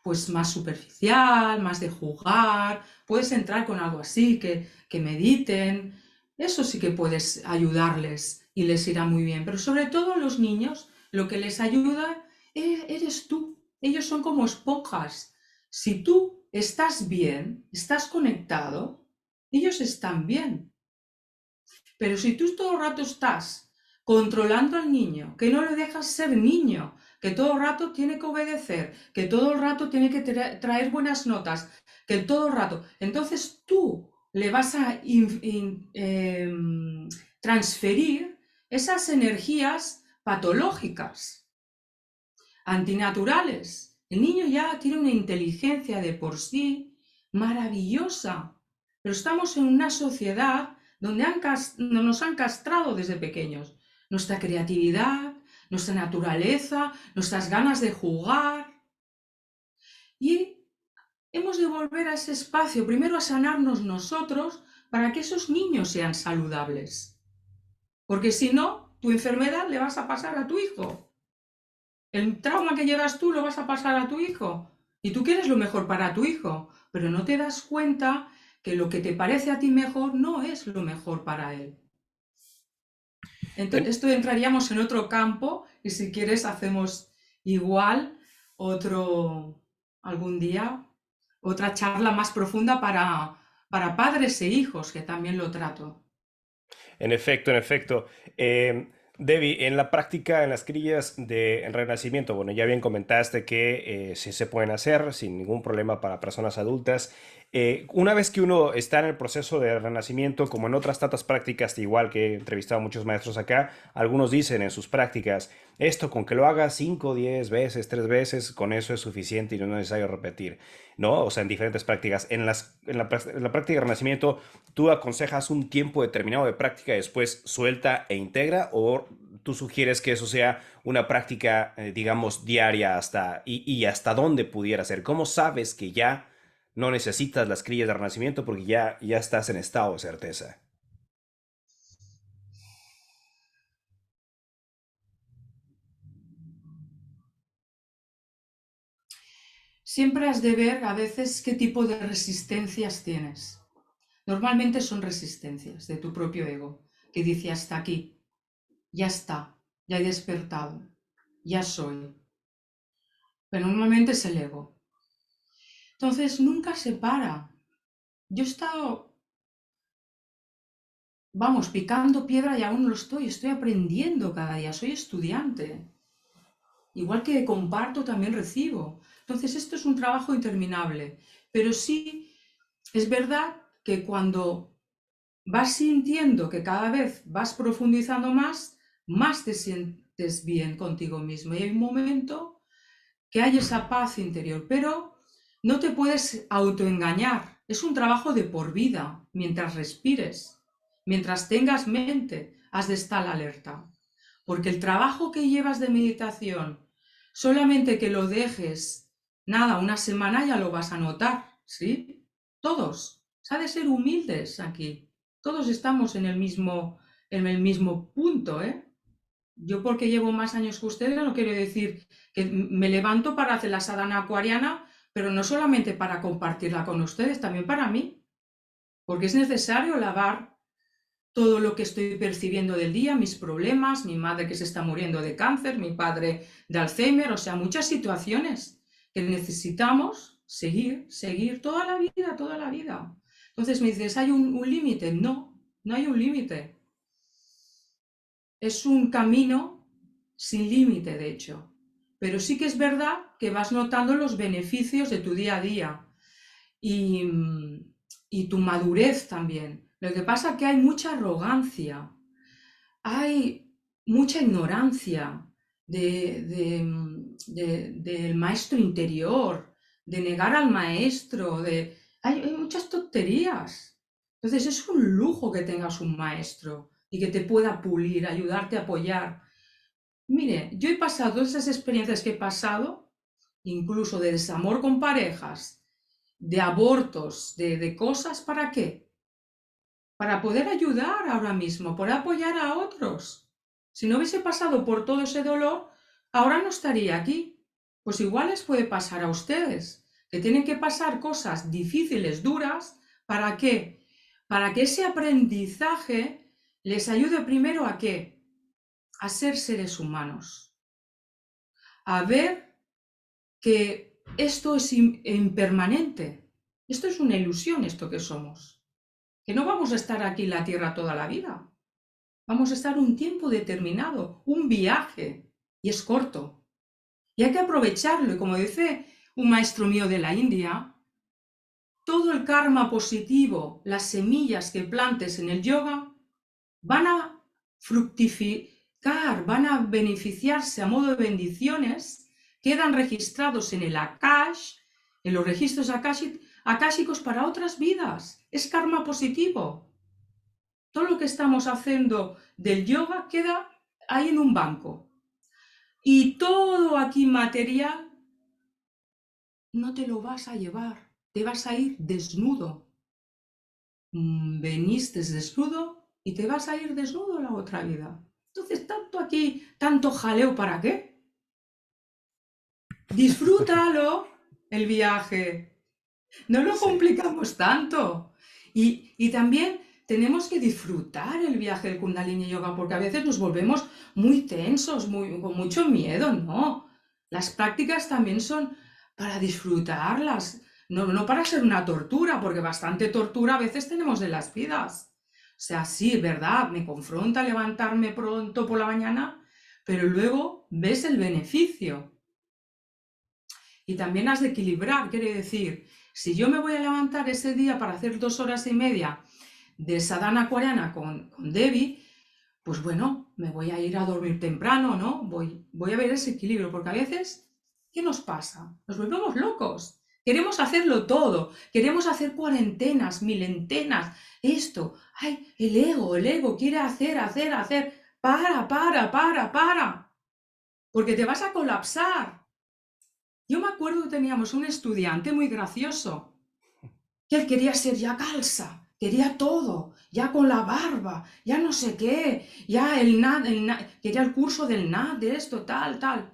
pues más superficial, más de jugar, puedes entrar con algo así, que mediten, eso sí que puedes ayudarles y les irá muy bien, pero sobre todo a los niños lo que les ayuda eres tú, ellos son como esponjas. Si tú estás bien, estás conectado, ellos están bien. Pero si tú todo el rato estás controlando al niño, que no le dejas ser niño, que todo el rato tiene que obedecer, que todo el rato tiene que traer buenas notas, que todo el rato, entonces tú le vas a transferir esas energías patológicas, antinaturales. El niño ya tiene una inteligencia de por sí maravillosa, pero estamos en una sociedad donde nos han castrado desde pequeños nuestra creatividad, nuestra naturaleza, nuestras ganas de jugar. Y hemos de volver a ese espacio, primero a sanarnos nosotros para que esos niños sean saludables. Porque si no, tu enfermedad le vas a pasar a tu hijo. El trauma que llevas tú lo vas a pasar a tu hijo. Y tú quieres lo mejor para tu hijo, pero no te das cuenta que lo que te parece a ti mejor no es lo mejor para él. Entonces, En- esto entraríamos en otro campo y si quieres hacemos igual otro, algún día, otra charla más profunda para padres e hijos, que también lo trato. En efecto, en efecto. Debbie, en la práctica, en las crillas de Renacimiento, bueno, ya bien comentaste que sí se pueden hacer sin ningún problema para personas adultas. Una vez que uno está en el proceso de Renacimiento, como en otras tantas prácticas, igual que he entrevistado a muchos maestros acá, algunos dicen en sus prácticas, esto con que lo hagas 5, 10 veces, 3 veces, con eso es suficiente y no es necesario repetir, ¿no? O sea, en diferentes prácticas. En la práctica de Renacimiento, ¿tú aconsejas un tiempo determinado de práctica y después suelta e integra? ¿O tú sugieres que eso sea una práctica, digamos, diaria y hasta dónde pudiera ser? ¿Cómo sabes que ya no necesitas las crillas de renacimiento porque ya estás en estado de certeza? Siempre has de ver a veces qué tipo de resistencias tienes. Normalmente son resistencias de tu propio ego, que dice hasta aquí, ya está, ya he despertado, ya soy. Pero normalmente es el ego. Entonces nunca se para. Yo he estado, vamos, picando piedra y aún lo estoy aprendiendo cada día, soy estudiante. Igual que comparto, también recibo. Entonces esto es un trabajo interminable. Pero sí, es verdad que cuando vas sintiendo que cada vez vas profundizando más te sientes bien contigo mismo. Y hay un momento que hay esa paz interior, pero no te puedes autoengañar. Es un trabajo de por vida, mientras respires, mientras tengas mente, has de estar alerta. porque el trabajo que llevas de meditación, solamente que lo dejes, nada, una semana ya lo vas a notar, ¿sí? Todos, se ha de ser humildes aquí, todos estamos en el mismo punto, ¿eh? Yo porque llevo más años que ustedes no quiero decir que me levanto para hacer la sadhana acuariana, pero no solamente para compartirla con ustedes, también para mí, porque es necesario lavar todo lo que estoy percibiendo del día, mis problemas, mi madre que se está muriendo de cáncer, mi padre de Alzheimer, o sea, muchas situaciones que necesitamos seguir toda la vida, toda la vida. Entonces me dices, ¿hay un límite? No, no hay un límite. Es un camino sin límite, de hecho. Pero sí que es verdad que vas notando los beneficios de tu día a día y, y tu madurez también. Lo que pasa es que hay mucha arrogancia, hay mucha ignorancia del maestro interior, de negar al maestro, hay muchas tonterías. Entonces es un lujo que tengas un maestro y que te pueda pulir, ayudarte a apoyar. Mire, yo he pasado todas esas experiencias que he pasado, incluso de desamor con parejas, de abortos, de cosas, ¿para qué? Para poder ayudar ahora mismo, por apoyar a otros. Si no hubiese pasado por todo ese dolor, ahora no estaría aquí. Pues igual les puede pasar a ustedes, que tienen que pasar cosas difíciles, duras, ¿para qué? Para que ese aprendizaje les ayude primero a qué? A ser seres humanos, a ver que esto es impermanente, esto es una ilusión, esto que somos, que no vamos a estar aquí en la Tierra toda la vida, vamos a estar un tiempo determinado, un viaje, y es corto, y hay que aprovecharlo, y como dice un maestro mío de la India, todo el karma positivo, las semillas que plantes en el yoga, van a fructificar, van a beneficiarse a modo de bendiciones, quedan registrados en el Akash, en los registros akáshicos para otras vidas. Es karma positivo. Todo lo que estamos haciendo del yoga queda ahí en un banco. Y todo aquí material no te lo vas a llevar, te vas a ir desnudo. Veniste desnudo y te vas a ir desnudo a la otra vida. Entonces, tanto aquí, tanto jaleo, ¿para qué? Disfrútalo, el viaje. No lo complicamos tanto. Y también tenemos que disfrutar el viaje del Kundalini Yoga, porque a veces nos volvemos muy tensos, con mucho miedo, ¿no? Las prácticas también son para disfrutarlas, no para ser una tortura, porque bastante tortura a veces tenemos en las vidas. O sea, sí, verdad, me confronta levantarme pronto por la mañana, pero luego ves el beneficio. Y también has de equilibrar, quiere decir, si yo me voy a levantar ese día para hacer 2 horas y media de sadhana acuariana con Devi, pues bueno, me voy a ir a dormir temprano, ¿no? Voy a ver ese equilibrio, porque a veces, ¿qué nos pasa? Nos volvemos locos. Queremos hacerlo todo, queremos hacer cuarentenas, milentenas, esto. Ay, el ego quiere hacer. Para. Porque te vas a colapsar. Yo me acuerdo que teníamos un estudiante muy gracioso, que él quería ser ya calza, quería todo, ya con la barba, ya no sé qué, ya quería el curso del NAD, de esto, tal.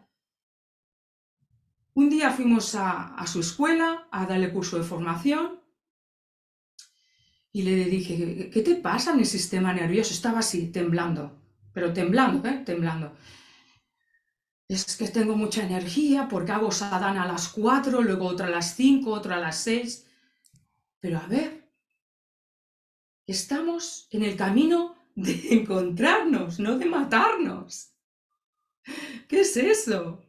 Un día fuimos a su escuela a darle curso de formación y le dije, ¿qué te pasa en el sistema nervioso? Estaba así, temblando, pero temblando. Es que tengo mucha energía porque hago sadhana a las 4, luego otra a las 5, otra a las 6. Pero a ver, estamos en el camino de encontrarnos, no de matarnos. ¿Qué es eso?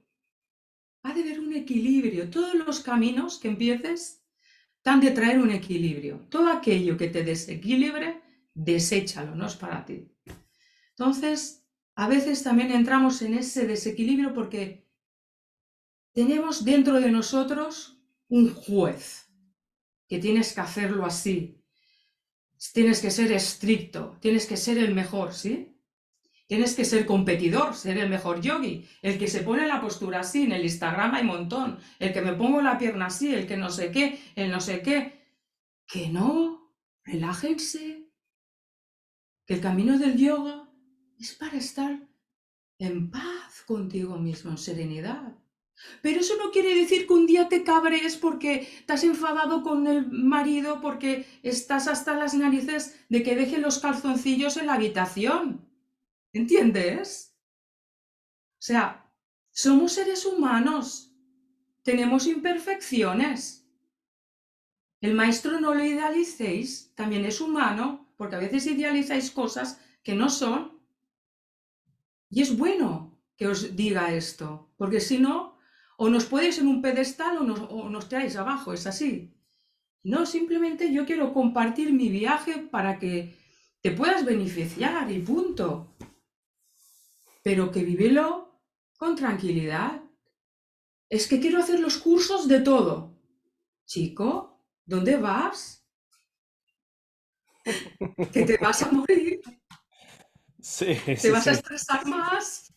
Ha de haber un equilibrio. Todos los caminos que empieces han de traer un equilibrio. Todo aquello que te desequilibre, deséchalo, no es para ti. Entonces, a veces también entramos en ese desequilibrio porque tenemos dentro de nosotros un juez, que tienes que hacerlo así, tienes que ser estricto, tienes que ser el mejor, ¿sí? Tienes que ser competidor, ser el mejor yogi, el que se pone la postura así, en el Instagram hay un montón, el que me pongo la pierna así, el que no sé qué, el no sé qué. Que no, relájense, que el camino del yoga es para estar en paz contigo mismo, en serenidad. Pero eso no quiere decir que un día te cabres porque te has enfadado con el marido, porque estás hasta las narices de que deje los calzoncillos en la habitación. ¿Entiendes? O sea, somos seres humanos, tenemos imperfecciones. El maestro no lo idealicéis, también es humano, porque a veces idealizáis cosas que no son. Y es bueno que os diga esto, porque si no, o nos ponéis en un pedestal o nos traéis abajo, es así. No, simplemente yo quiero compartir mi viaje para que te puedas beneficiar y punto. Pero que vívelo con tranquilidad. Es que quiero hacer los cursos de todo. Chico, ¿dónde vas? Que te vas a morir, Sí, te sí, vas a sí. estresar más.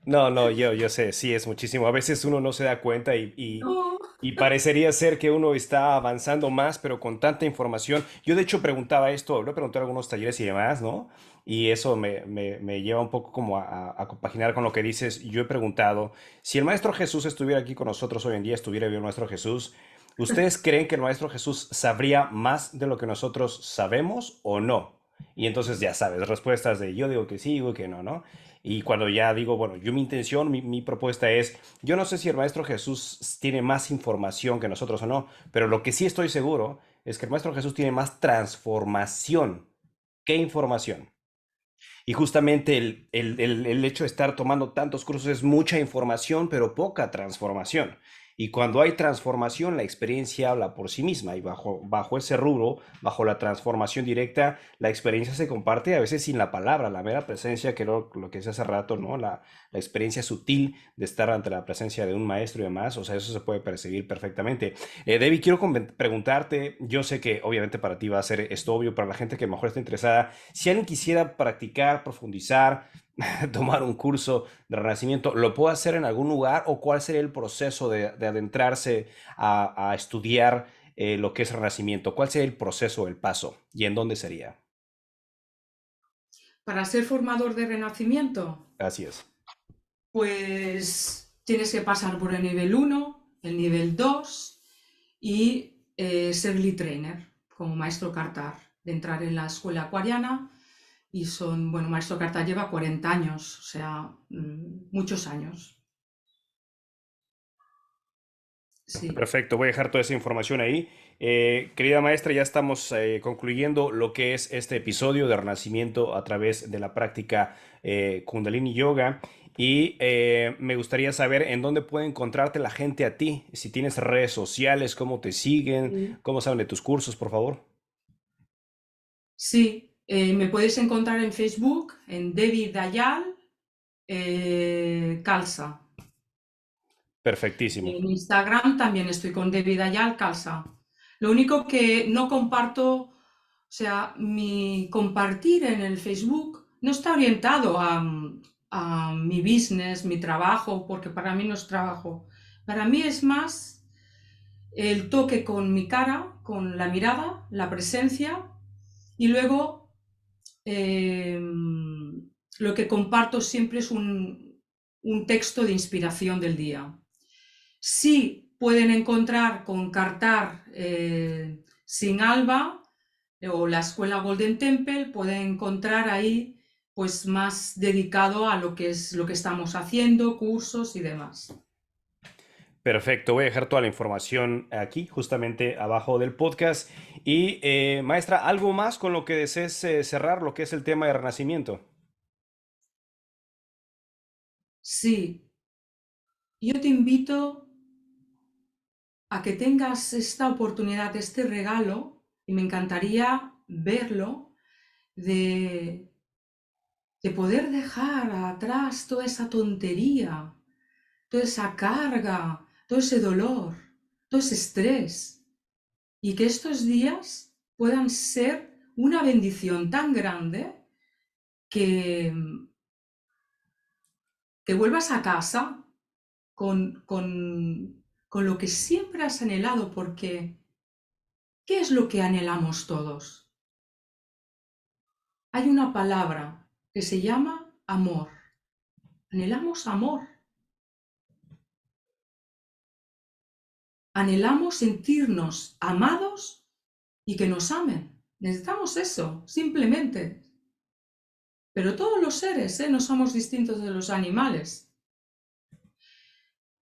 No, no, yo sé, sí, es muchísimo. A veces uno no se da cuenta No. y parecería ser que uno está avanzando más, pero con tanta información. Yo de hecho preguntaba esto, lo he preguntado en algunos talleres y demás, ¿no? Y eso me lleva un poco como a compaginar con lo que dices. Yo he preguntado, si el Maestro Jesús estuviera aquí con nosotros hoy en día, estuviera vivo el Maestro Jesús, ¿ustedes creen que el Maestro Jesús sabría más de lo que nosotros sabemos o no? Y entonces ya sabes, respuestas de yo digo que sí, digo que no, ¿no? Y cuando ya digo, bueno, yo mi intención, mi propuesta es, yo no sé si el Maestro Jesús tiene más información que nosotros o no, pero lo que sí estoy seguro es que el Maestro Jesús tiene más transformación que información. Y justamente el hecho de estar tomando tantos cursos es mucha información, pero poca transformación. Y cuando hay transformación, la experiencia habla por sí misma. Y bajo ese rubro, bajo la transformación directa, la experiencia se comparte a veces sin la palabra, la mera presencia, que lo que decía hace rato, ¿no? La experiencia sutil de estar ante la presencia de un maestro y demás. O sea, eso se puede percibir perfectamente. Debbie, quiero preguntarte, yo sé que obviamente para ti va a ser esto obvio, para la gente que a lo mejor está interesada, si alguien quisiera practicar, profundizar, tomar un curso de renacimiento, ¿lo puedo hacer en algún lugar o cuál sería el proceso de adentrarse a estudiar lo que es renacimiento? ¿Cuál sería el proceso, el paso y en dónde sería? Para ser formador de renacimiento, Así es. pues tienes que pasar por el nivel 1, el nivel 2 y ser lead trainer como maestro Kartar, de entrar en la escuela acuariana. Y son, bueno, maestro Kartar lleva 40 años, o sea, muchos años. Sí, Perfecto, voy a dejar toda esa información ahí. Querida maestra, ya estamos concluyendo lo que es este episodio de Renacimiento a través de la práctica Kundalini Yoga. Y me gustaría saber en dónde puede encontrarte la gente a ti, si tienes redes sociales, cómo te siguen, sí. cómo saben de tus cursos, por favor. Sí, me puedes encontrar en Facebook, en Debbie Dayal Calza. Perfectísimo. En Instagram también estoy con Debbie Dayal Calza. Lo único que no comparto, o sea, mi compartir en el Facebook no está orientado a mi business, mi trabajo, porque para mí no es trabajo. Para mí es más el toque con mi cara, con la mirada, la presencia y luego eh, lo que comparto siempre es un texto de inspiración del día. Sí pueden encontrar con Kartar sin Alba o la escuela Golden Temple, pueden encontrar ahí pues más dedicado a lo que es lo que estamos haciendo, cursos y demás. Perfecto, voy a dejar toda la información aquí, justamente abajo del podcast. Y maestra, ¿algo más con lo que desees cerrar lo que es el tema de Renacimiento? Sí, yo te invito a que tengas esta oportunidad, este regalo, y me encantaría verlo, de, de poder dejar atrás toda esa tontería, toda esa carga, todo ese dolor, todo ese estrés, y que estos días puedan ser una bendición tan grande que, que vuelvas a casa con lo que siempre has anhelado, porque ¿qué es lo que anhelamos todos? Hay una palabra que se llama amor. Anhelamos amor. Anhelamos sentirnos amados y que nos amen. Necesitamos eso, simplemente. Pero todos los seres, no somos distintos de los animales.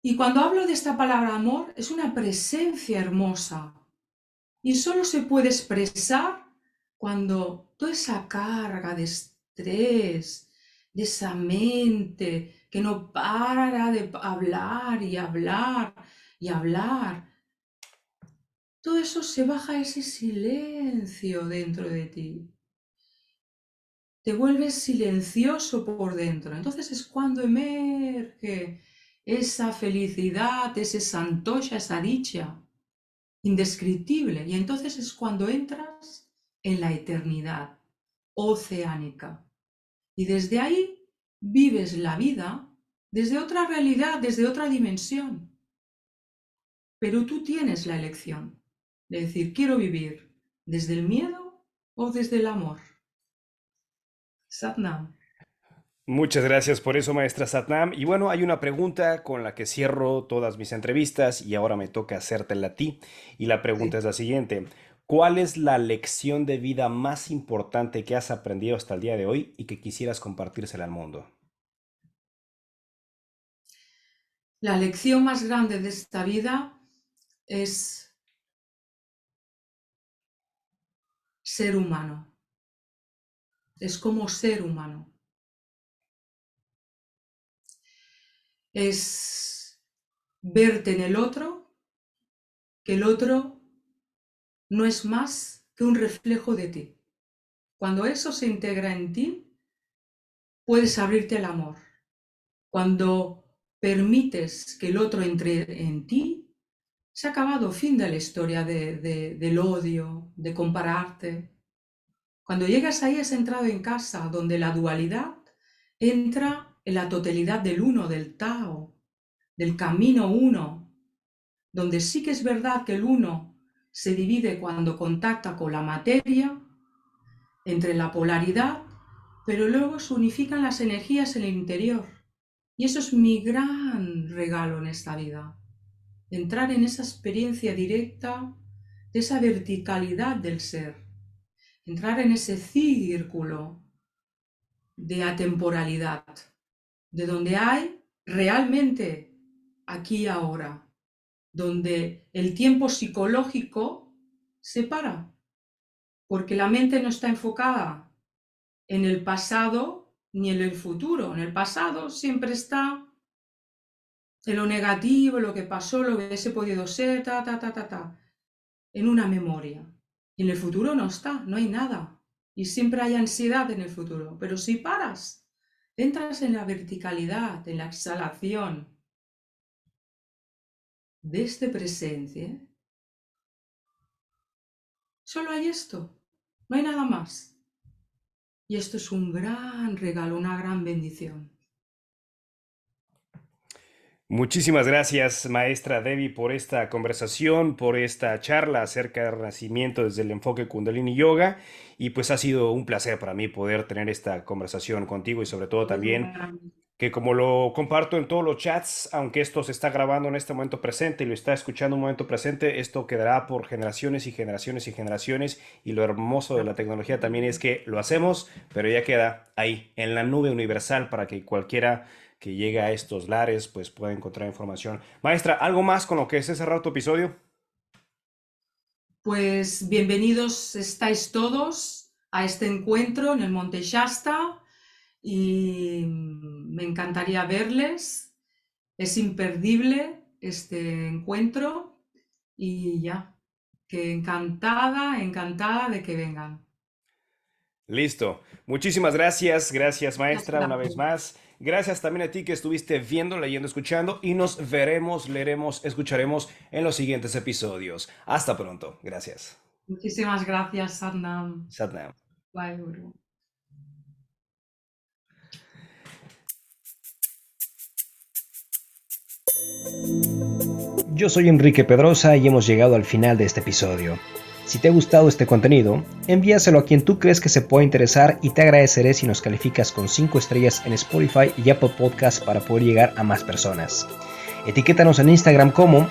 Y cuando hablo de esta palabra amor, es una presencia hermosa. Y solo se puede expresar cuando toda esa carga de estrés, de esa mente que no para de hablar y hablar y hablar, todo eso se baja a ese silencio dentro de ti. Te vuelves silencioso por dentro. Entonces es cuando emerge esa felicidad, ese santoya, esa dicha indescriptible. Y entonces es cuando entras en la eternidad oceánica. Y desde ahí vives la vida desde otra realidad, desde otra dimensión. Pero tú tienes la elección de decir, quiero vivir desde el miedo o desde el amor. Satnam. Muchas gracias por eso, maestra Satnam. Y bueno, hay una pregunta con la que cierro todas mis entrevistas y ahora me toca hacértela a ti. Y la pregunta Sí. es la siguiente. ¿Cuál es la lección de vida más importante que has aprendido hasta el día de hoy y que quisieras compartírsela al mundo? La lección más grande de esta vida es ser humano. Es como ser humano. Es verte en el otro, que el otro no es más que un reflejo de ti. Cuando eso se integra en ti, puedes abrirte al amor. Cuando permites que el otro entre en ti, se ha acabado, fin de la historia del odio, de compararte. Cuando llegas ahí has entrado en casa, donde la dualidad entra en la totalidad del uno, del Tao, del camino uno, donde sí que es verdad que el uno se divide cuando contacta con la materia, entre la polaridad, pero luego se unifican las energías en el interior. Y eso es mi gran regalo en esta vida, entrar en esa experiencia directa de esa verticalidad del ser, entrar en ese círculo de atemporalidad, de donde hay realmente aquí y ahora, donde el tiempo psicológico se para, porque la mente no está enfocada en el pasado ni en el futuro. En el pasado siempre está en lo negativo, lo que pasó, lo que hubiese podido ser, en una memoria. Y en el futuro no está, no hay nada. Y siempre hay ansiedad en el futuro. Pero si paras, entras en la verticalidad, en la exhalación de este presente, solo hay esto, no hay nada más. Y esto es un gran regalo, una gran bendición. Muchísimas gracias, maestra Devi, por esta conversación, por esta charla acerca del renacimiento desde el enfoque Kundalini Yoga. Y pues ha sido un placer para mí poder tener esta conversación contigo y sobre todo también que como lo comparto en todos los chats, aunque esto se está grabando en este momento presente y lo está escuchando en un momento presente, esto quedará por generaciones y generaciones y generaciones. Y lo hermoso de la tecnología también es que lo hacemos, pero ya queda ahí, en la nube universal, para que cualquiera que llegue a estos lares pues pueda encontrar información. Maestra, ¿algo más con lo que se cerrar tu episodio? Pues bienvenidos estáis todos a este encuentro en el Monte Shasta y me encantaría verles. Es imperdible este encuentro y ya, que encantada, encantada de que vengan. Listo. Muchísimas gracias. Gracias, Muchas maestra, una vez gracias. más. Gracias también a ti que estuviste viendo, leyendo, escuchando y nos veremos, leeremos, escucharemos en los siguientes episodios. Hasta pronto. Gracias. Muchísimas gracias, Sadnam. Satnam. Bye, Guru. Yo soy Enrique Pedrosa y hemos llegado al final de este episodio. Si te ha gustado este contenido, envíaselo a quien tú crees que se pueda interesar y te agradeceré si nos calificas con 5 estrellas en Spotify y Apple Podcasts para poder llegar a más personas. Etiquétanos en Instagram como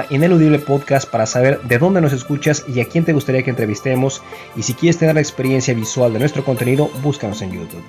@ineludiblepodcast para saber de dónde nos escuchas y a quién te gustaría que entrevistemos, y si quieres tener la experiencia visual de nuestro contenido, búscanos en YouTube.